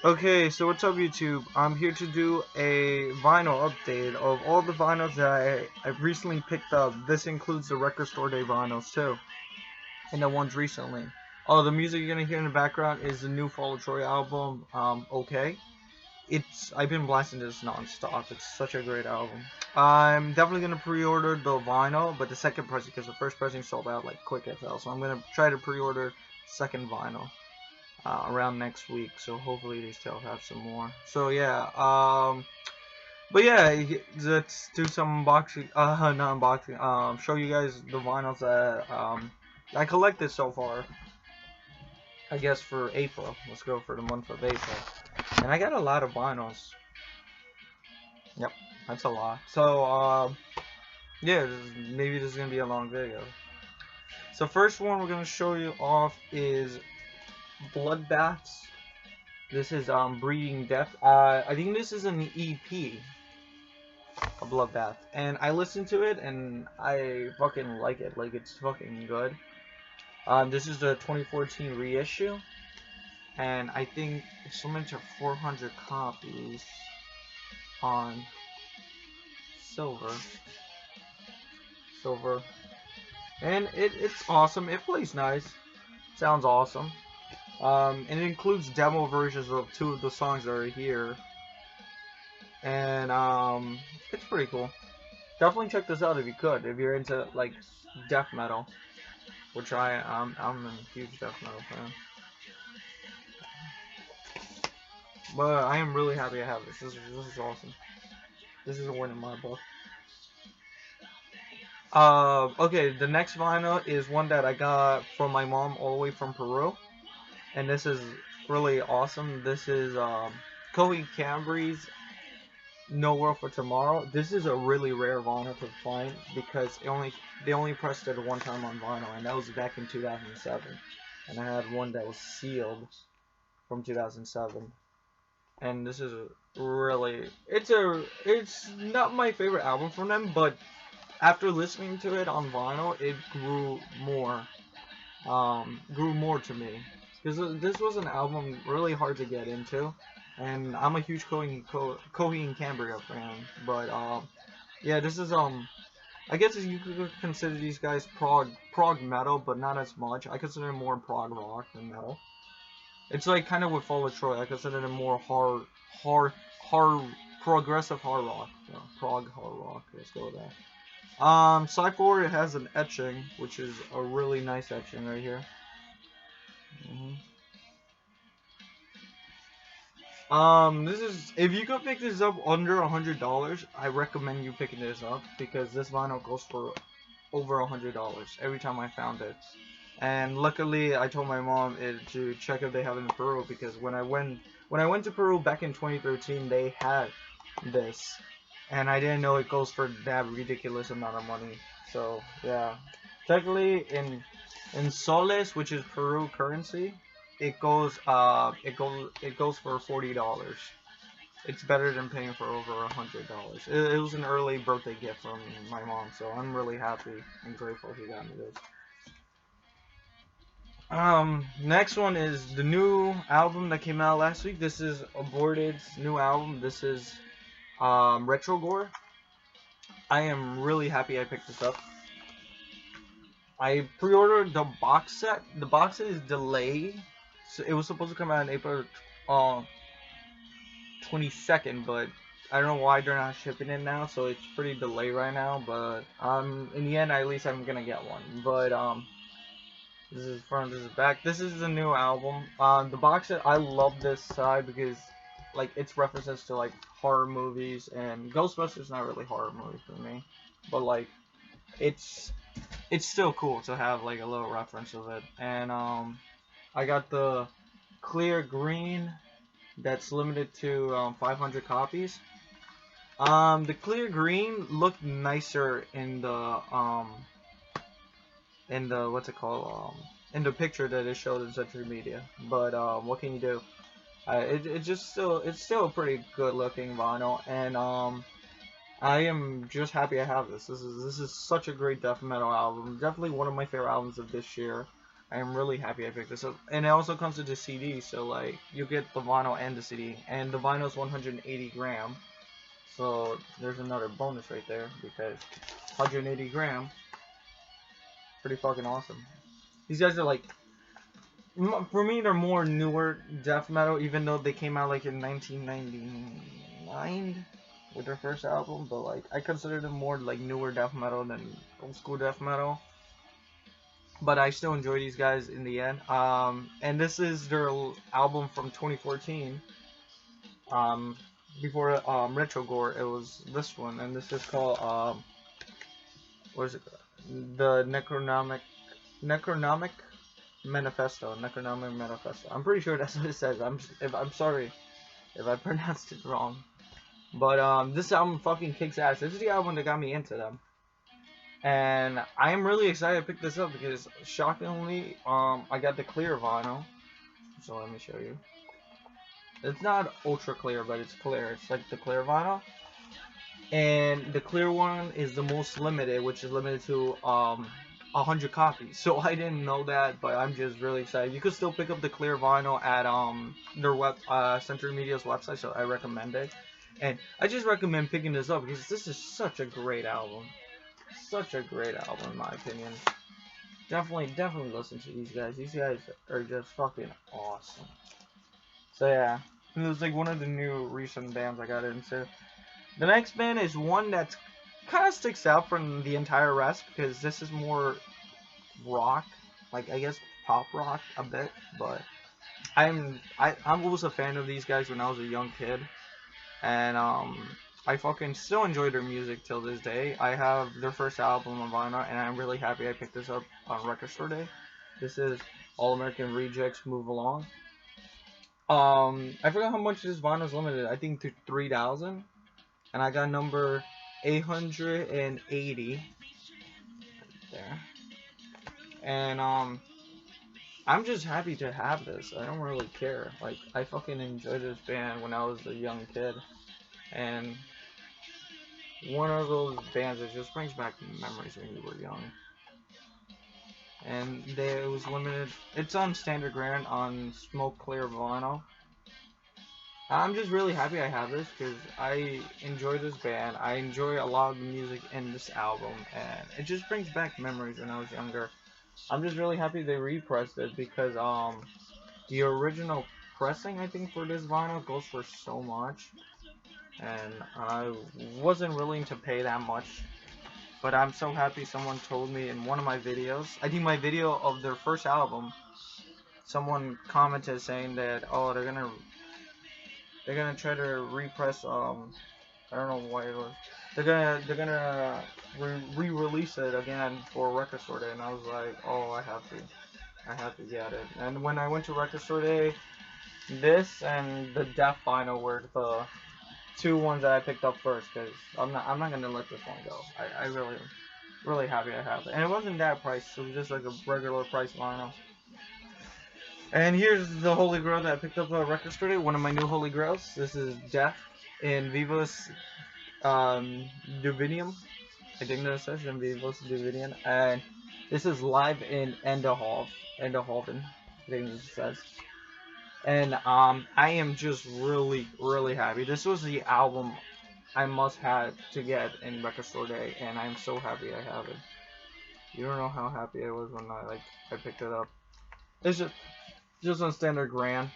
Okay, so what's up YouTube? I'm here to do a vinyl update of all the vinyls that I've recently picked up. This includes the Record Store Day vinyls too, and the ones recently. Oh, the music you're gonna hear in the background is the new Fall Out Troy album, Okay. I've been blasting this non-stop. It's such a great album. I'm definitely gonna pre-order the vinyl, but the second pressing, because the first pressing sold out like quick as hell. So I'm gonna try to pre-order second vinyl around next week. So hopefully they still have some more. So yeah, but yeah, let's do some unboxing. Not unboxing. Show you guys the vinyls that I collected so far. I guess for April. Let's go for the month of April. And I got a lot of vinyls. Yep, that's a lot. So yeah, maybe this is gonna be a long video. So first one we're gonna show you off is Bloodbaths. This is Breeding Death. I think this is an EP, a Bloodbath, and I listened to it and I fucking like it. Like it's fucking good. This is the 2014 reissue, and I think it's limited to 400 copies on silver, and it's awesome. It plays nice, sounds awesome. And it includes demo versions of 2 of the songs that are here. And it's pretty cool. Definitely check this out if you could, if you're into like death metal, which I'm a huge death metal fan. But I am really happy I have this. This is awesome. This is a win in my book. Okay, the next vinyl is one that I got from my mom all the way from Peru, and this is really awesome. This is Coheed Cambri's No World for Tomorrow. This is a really rare vinyl to find because they only pressed it one time on vinyl, and that was back in 2007. And I had one that was sealed from 2007. And this is really it's not my favorite album from them, but after listening to it on vinyl, it grew more to me because this was an album really hard to get into, and I'm a huge Coheed and Cambria fan. But yeah, this is I guess you could consider these guys prog metal, but not as much. I consider them more prog rock than metal. It's like kind of with Fall Out Troy. I consider them more hard, progressive hard rock. Yeah, prog hard rock. Let's go with that. Cypher has an etching, which is a really nice etching right here. This is, if you could pick this up under $100, I recommend you picking this up because this vinyl goes for over $100 every time I found it. And luckily, I told my mom to check if they have it in Peru because when I went to Peru back in 2013, they had this, and I didn't know it goes for that ridiculous amount of money. So yeah, technically in soles, which is Peru currency, it goes for $40. It's better than paying for over $100. It was an early birthday gift from my mom, so I'm really happy and grateful she got me this. Next one is the new album that came out last week. This is Aborted's new album. This is Retrogore. I am really happy I picked this up. I pre-ordered the box set. The box set is delayed. So it was supposed to come out on April 22nd, but I don't know why they're not shipping it now, so it's pretty delayed right now. But in the end, at least I'm gonna get one. But this is front, this is back. This is the new album. The box set, I love this side because like it's references to like horror movies, and Ghostbusters not really horror movie for me, but like it's still cool to have like a little reference of it. And I got the clear green that's limited to 500 copies. The clear green looked nicer in the what's it called, in the picture that it showed in Century Media. But what can you do? It's still a pretty good looking vinyl, and I am just happy I have this. This is such a great death metal album. Definitely one of my favorite albums of this year. I am really happy I picked this up. And it also comes with the CD, so like you get the vinyl and the CD. And the vinyl is 180 gram. So there's another bonus right there because 180 gram, pretty fucking awesome. These guys are like, for me, they're more newer death metal, even though they came out like in 1999 with their first album. But like, I consider them more like newer death metal than old school death metal. But I still enjoy these guys in the end. And this is their album from 2014. Before Retrogore, it was this one, and this is called what is it? The Necronomic Manifesto. Necronomic Manifesto. I'm pretty sure that's what it says. I'm sorry if I pronounced it wrong. But this album fucking kicks ass. This is the album that got me into them. And I am really excited to pick this up because, shockingly, I got the clear vinyl. So let me show you. It's not ultra clear, but it's clear. It's like the clear vinyl. And the clear one is the most limited, which is limited to 100 copies. So I didn't know that, but I'm just really excited. You could still pick up the clear vinyl at their Century Media's website, so I recommend it. And I just recommend picking this up because this is such a great album. Such a great album in my opinion. Definitely listen to these guys. These guys are just fucking awesome. So yeah, it was like one of the new recent bands I got into. The next band is one that kind of sticks out from the entire rest because this is more rock, like I guess pop rock a bit. But I'm always a fan of these guys when I was a young kid, and I fucking still enjoy their music till this day. I have their first album on vinyl, and I'm really happy I picked this up on Record Store Day. This is All American Rejects Move Along. I forgot how much this vinyl is limited. I think to 3,000, and I got number 880 there. And I'm just happy to have this. I don't really care. Like, I fucking enjoyed this band when I was a young kid, and one of those bands that just brings back memories when you were young. And it was limited. It's on standard grade on smoke clear vinyl. I'm just really happy I have this because I enjoy this band. I enjoy a lot of the music in this album, and it just brings back memories when I was younger. I'm just really happy they repressed it because the original pressing I think for this vinyl goes for so much. And I wasn't willing to pay that much, but I'm so happy someone told me in one of my videos. I think my video of their first album, someone commented saying that they're gonna try to repress I don't know why it was. They're gonna re-release it again for Record Store Day, and I was like, oh, I have to get it. And when I went to Record Store Day, this and the Death Vinyl were the two ones that I picked up first because I'm not gonna let this one go. I really happy I have it, and it wasn't that price. It was just like a regular price vinyl. And here's the Holy Grail that I picked up at Record Store Day. One of my new Holy Grails. This is Death in Vivos Dividium. I think that says in Vivos Dividium, and this is live in Enderhoven. I think this says. And I am just really happy. This was the album I must have to get in Record Store Day, and I'm so happy I have it. You don't know how happy I was when I picked it up. It's just on standard gram.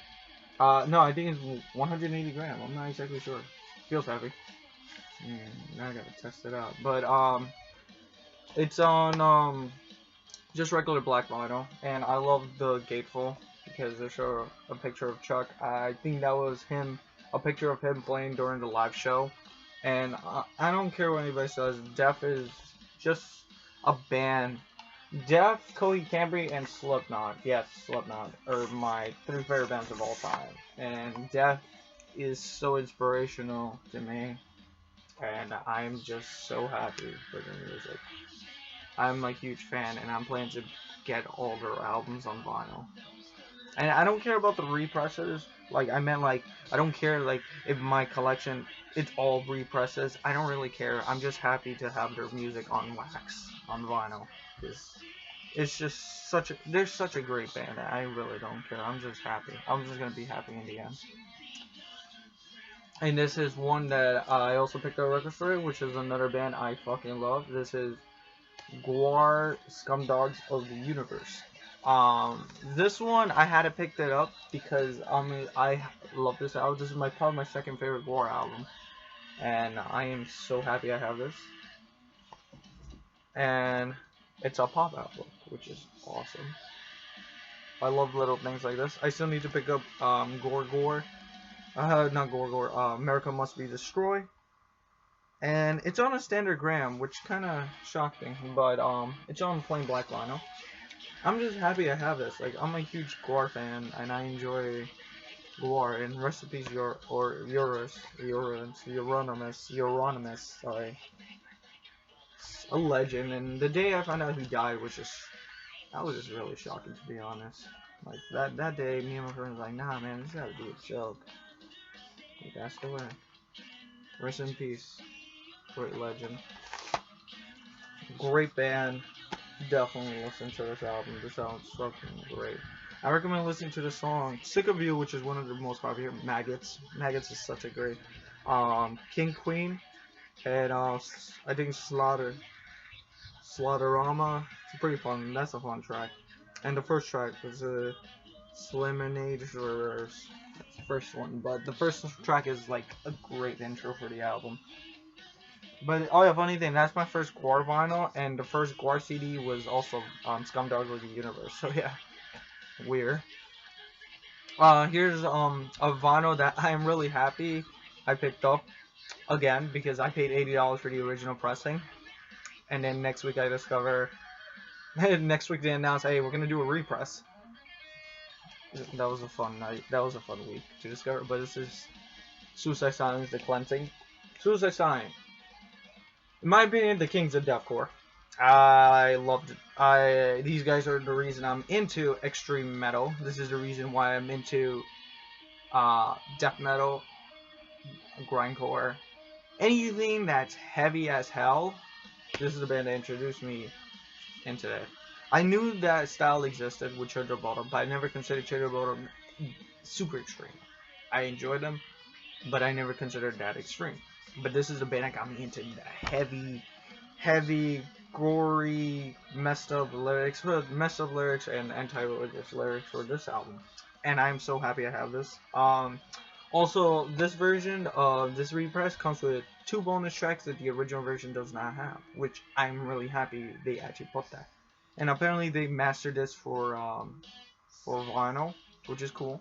No, I think it's 180 gram. I'm not exactly sure. Feels happy. Now I gotta test it out. But it's on just regular black vinyl, and I love the gatefold because they show a picture of Chuck. I think that was him, a picture of him playing during the live show. And I don't care what anybody says. Death is just a band. Death, Coheed Cambria, and Slipknot. Yes, Slipknot are my three favorite bands of all time. And Death is so inspirational to me. And I'm just so happy for their music. I'm a huge fan, and I'm planning to get all their albums on vinyl. And I don't care about the represses. I meant I don't care if my collection it's all represses. I don't really care. I'm just happy to have their music on wax, on vinyl. Because It's just they're such a great band. I really don't care. I'm just happy. I'm just gonna be happy in the end. And this is one that I also picked up a record for, which is another band I fucking love. This is GWAR, Scumdogs of the Universe. This one I had to pick that up because I love this album. This is probably my second favorite GWAR album, and I am so happy I have this. And it's a pop album, which is awesome. I love little things like this. I still need to pick up Gore. Not Gore. America Must Be Destroyed. And it's on a standard gram, which kind of shocked me, but it's on plain black vinyl. I'm just happy I have this. Like, I'm a huge GWAR fan, and I enjoy GWAR. And recipes Euronymous, sorry, a legend. And the day I found out he died was just really shocking, to be honest. Like that day, me and my friend was like, nah, man, this gotta be a joke. He passed away. Rest in peace. Great legend. Great band. Definitely listen to this album. This album's fucking great. I recommend listening to the song Sick of You, which is one of the most popular. Maggots. Maggots is such a great. King Queen. And I think Slaughterama. It's pretty fun. That's a fun track. And the first track was Sliminage. That's the first one. But the first track is like a great intro for the album. But oh yeah, funny thing, that's my first GWAR vinyl, and the first GWAR CD was also Scumdogs of the Universe. So yeah, weird. Here's a vinyl that I am really happy I picked up again because I paid $80 for the original pressing, and then next week I discover next week they announce, hey, we're gonna do a repress. That was a fun night. That was a fun week to discover. But this is Suicide Silence, The Cleansing. Suicide Silence. In my opinion, the kings of deathcore. I loved it. These guys are the reason I'm into extreme metal. This is the reason why I'm into death metal, grindcore, anything that's heavy as hell. This is the band that introduced me into it. I knew that style existed with Children of Bodom, but I never considered Children of Bodom super extreme. I enjoyed them, but I never considered that extreme. But this is the band that got me into the heavy, gory, messed up lyrics and anti-religious lyrics for this album. And I'm so happy I have this. Also, this version of this repress comes with 2 bonus tracks that the original version does not have, which I'm really happy they actually put that. And apparently they mastered this for vinyl, which is cool.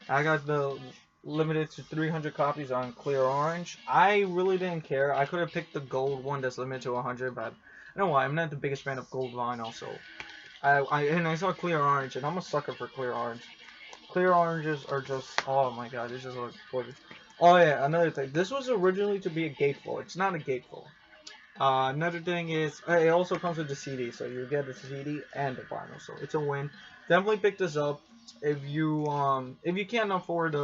I got the limited to 300 copies on Clear Orange. I really didn't care. I could have picked the gold one that's limited to 100, but I don't know why. I'm not the biggest fan of gold vinyl, so I saw Clear Orange, and I'm a sucker for Clear Orange. Clear Oranges are just, oh my god, it's just like gorgeous. Oh yeah, another thing. This was originally to be a gatefold. It's not a gatefold. Another thing is, it also comes with the CD, so you get the CD and the vinyl, so it's a win. Definitely pick this up if you can't afford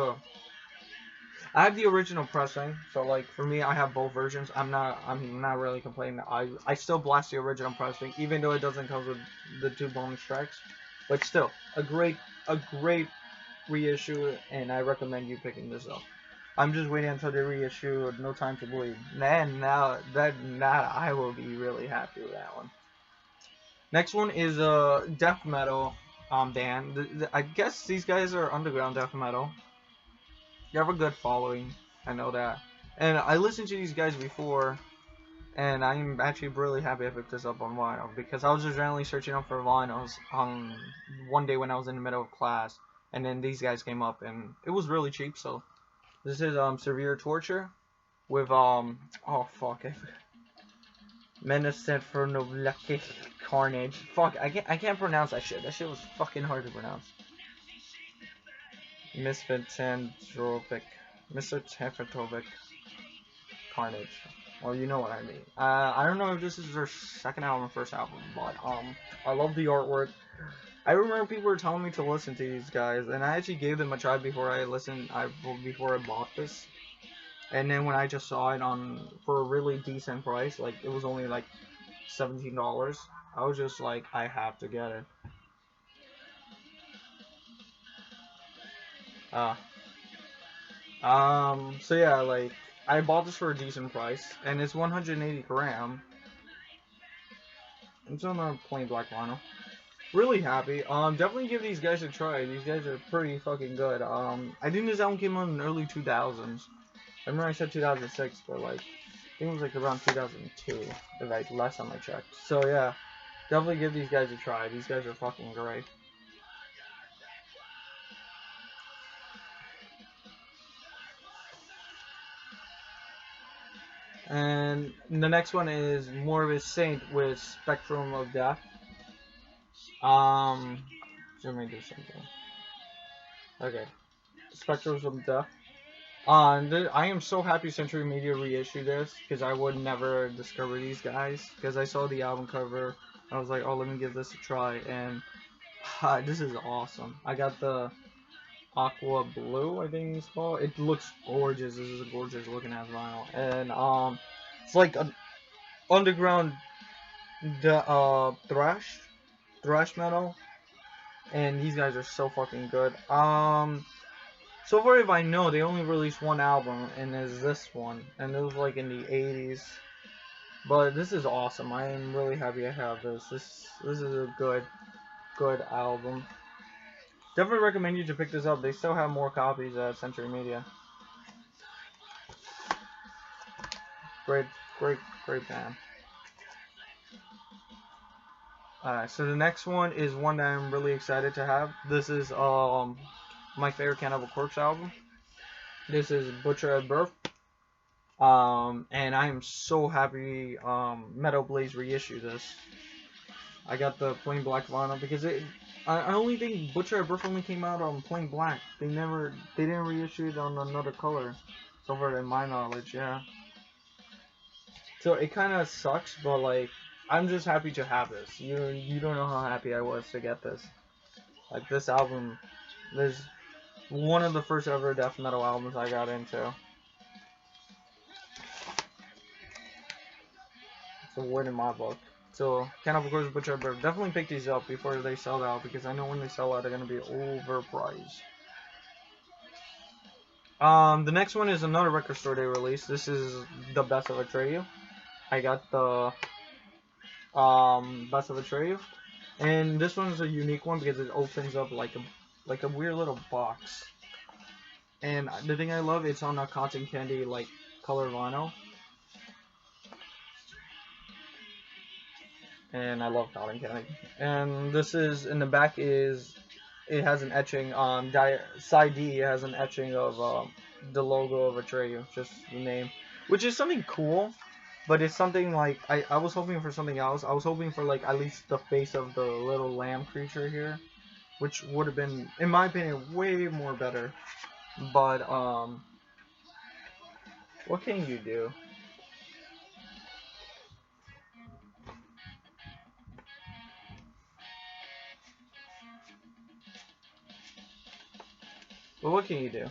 I have the original pressing, so like for me, I have both versions. I'm not really complaining. I still blast the original pressing, even though it doesn't come with the 2 bonus tracks. But still, a great reissue, and I recommend you picking this up. I'm just waiting until they reissue No Time to Bleed. Man, now I will be really happy with that one. Next one is a death metal band. I guess these guys are underground death metal. You have a good following, I know that. And I listened to these guys before, and I'm actually really happy I picked this up on vinyl, because I was just randomly searching up for vinyls one day when I was in the middle of class, and then these guys came up, and it was really cheap. So this is Severe Torture with oh fuck, Menace for Novleki Carnage. Fuck, I can't pronounce that shit. That shit was fucking hard to pronounce. Misanthropic Carnage. Well, you know what I mean. I don't know if this is their second album or first album, but I love the artwork. I remember people were telling me to listen to these guys, and I actually gave them a try before I bought this. And then when I just saw it for a really decent price, like it was only like $17, I was just like, I have to get it. Uh, so yeah, like, I bought this for a decent price, and it's 180 gram. It's on a plain black vinyl. Really happy. Definitely give these guys a try. These guys are pretty fucking good. I think this album came out in the early 2000s. I remember I said 2006, but like, I think it was like around 2002, if like last time I checked. So yeah, definitely give these guys a try. These guys are fucking great. And the next one is Morbid Saint with Spectrum of Death. Let me do something. Okay, Spectrum of Death. I am so happy Century Media reissued this because I would never discover these guys because I saw the album cover. I was like, oh, let me give this a try, and this is awesome. I got the Aqua Blue, I think it's called. It looks gorgeous. This is a gorgeous looking ass vinyl, and it's like an underground thrash metal, and these guys are so fucking good. So far as I know, they only released one album, and is this one, and it was like in the 80s. But this is awesome. I am really happy I have this. This is a good album. Definitely recommend you to pick this up. They still have more copies at Century Media. Great, great band. Alright, so the next one is one that I'm really excited to have. This is my favorite Cannibal Corpse album. This is Butcher at Birth. And I am so happy Metal Blaze reissued this. I got the plain black vinyl because I only think Butcher at Birth only came out on plain black. They didn't reissue it on another color. So far in my knowledge, yeah. So it kind of sucks, but like, I'm just happy to have this. You don't know how happy I was to get this. Like, this album is one of the first ever death metal albums I got into. It's a win in my book. So, Cannibal Corpse, Butcher, but definitely pick these up before they sell out, because I know when they sell out, they're going to be overpriced. The next one is another Record Store Day release. This is the Best of Atreyu. I got the Best of Atreyu, and this one is a unique one because it opens up like a weird little box. And the thing I love, it's on a cotton candy like color vinyl. And I love cotton candy. And this is, in the back is, it has an etching, side D has an etching of the logo of Atreyu, just the name. Which is something cool, but it's something like, I was hoping for something else. I was hoping for like at least the face of the little lamb creature here, which would have been, in my opinion, way more better. But, what can you do? Well, what can you do?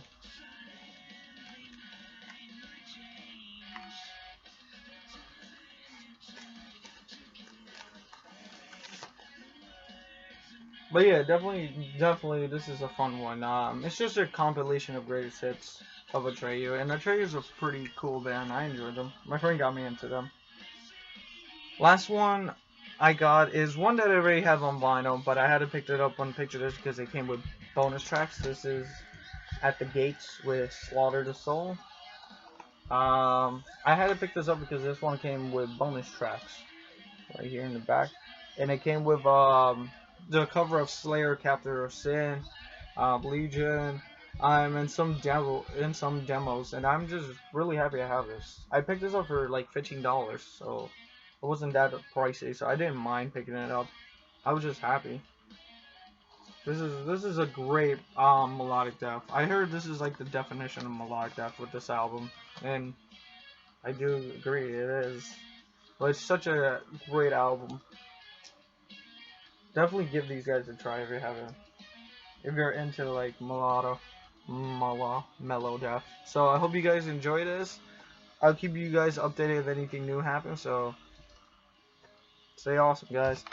But yeah, definitely, this is a fun one. It's just a compilation of greatest hits of Atreyu, and Atreyu's a pretty cool band. I enjoyed them. My friend got me into them. Last one I got is one that I already have on vinyl, but I had to pick it up on Picture Disc because it came with bonus tracks. This is At the Gates with Slaughter the Soul. I had to pick this up because this one came with bonus tracks right here in the back, and it came with the cover of Slayer, Captor of Sin, Legion, and some demos, and I'm just really happy I have this. I picked this up for like $15, so it wasn't that pricey, so I didn't mind picking it up. I was just happy. This is a great melodic death. I heard this is like the definition of melodic death with this album, and I do agree it is. But it's such a great album. Definitely give these guys a try if you haven't. If you're into like mellow death. So I hope you guys enjoy this. I'll keep you guys updated if anything new happens. So Stay awesome, guys.